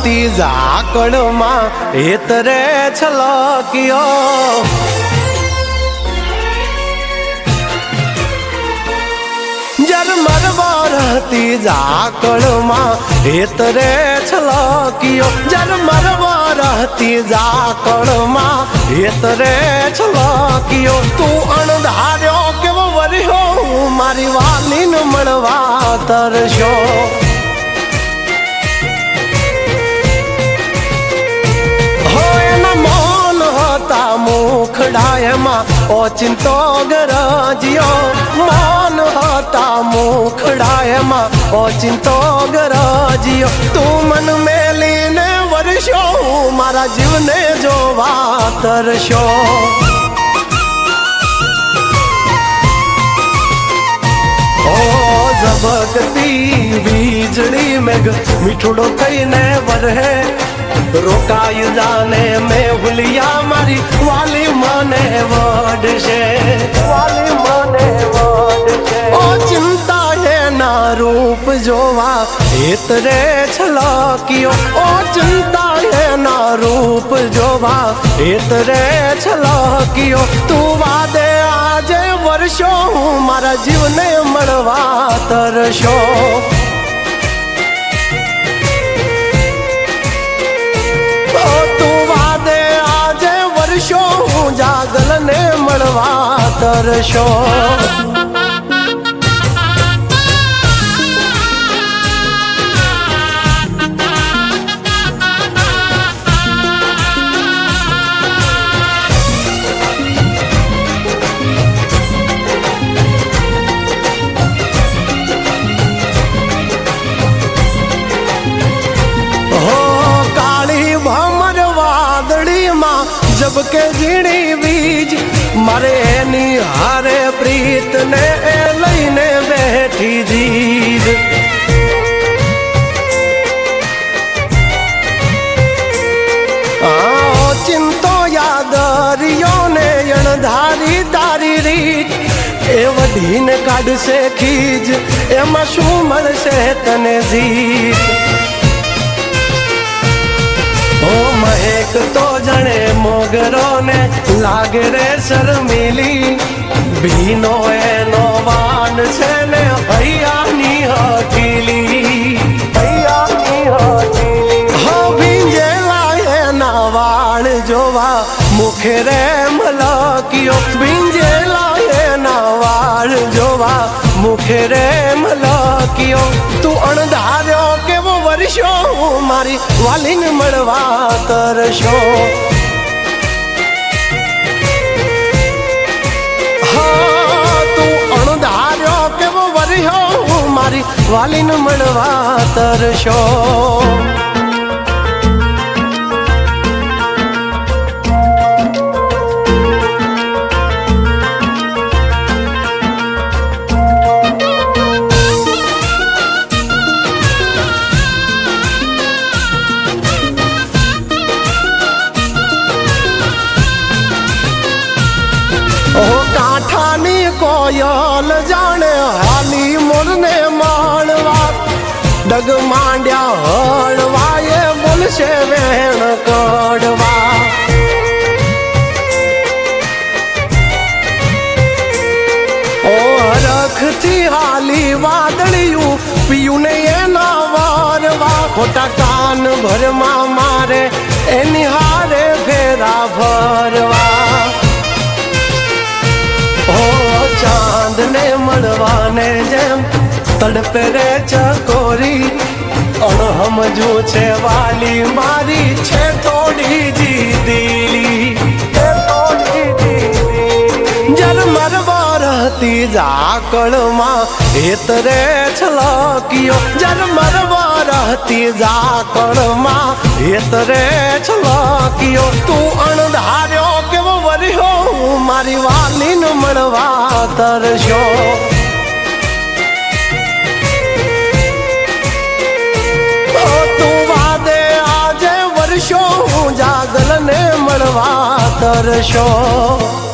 વરહતી ઝાકળમાં હેતરે છલક્યો ઝરમર વરહતી ઝાકળમાં હેતરે છલક્યો ઝરમર વરહતી ઝાકળમાં હેતરે છલક્યો તું અણધાર્યો કેવો વર્યો મારી વાલીને મળવા તરસ્યો મુખડાયમાં ઓચિંતો ગરજ્યો મૌન હતા મુખડાયમાં ઓચિંતો ગરજ્યો તું મન મેલીને વર્ષો મારા જીવને જોવા તરસ્યો ઝબકતી વીજળી મેઘ મીઠુડો થઈને વરહે રોકાઈ જાને મેં ભૂલિયા મારી વાલી મને વડશે વાલી મને વડશે ઓ ચિંતા હે ના રૂપ જોવા હેતરે છલક્યો ઓ ચિંતા હે ના રૂપ જોવા હેતરે છલક્યો તું વાદે આજે વર્ષો મારા જીવને મળવા તરસ્યો જાગલ ને મળવા તરસ્યો जब के जीणी बीज मारे एनी हारे प्रीत ने लईने बैठी जीद चिंतो यादरियों ने अणधारी तारी रीत ए वधीने काढ से खीज एमा शू मळशे तने जीत ओ महक तो जने मोगरो ने लागे रे शर्मिली भीनो एनो वान छे ने हयानी हठीली हयानी हठीली हो भींजेला एना वाळ जोवा मुखे रे मलकियो भींजेला एना वाळ जोवा मुखे रे मलकियो तू अणधार्यो केवो वर्षो मारी वालीने મળવા તરસ્યો તું અણધાર્યો કેવો વર્યો મારી વાલીને મળવા તરસ્યો कोयल जाने हाली मोरने माणवा डग मांड्या हळवा ये बोलशे वेण कड़वा ओ रखती हाली वादळियों पियू ने एना वारवा खोटा कान भरमा मारे एनी हारे फेरा भरवा चांद ने मड़वाने जेम तड़पे रे चकोरी और हम जो छे वाली मारी छे थोड़ी जी दिली जरमर वरहती ઝાકળમાં હેતરે છલક્યો જરમર વરહતી ઝાકળમાં હેતરે છલક્યો તું અણધાર્યો કેવો વર્યો મારી વાલીને મળવા તરસ્યો તું વાદે આજે વર્ષો જાગલ ને મળવા તરસ્યો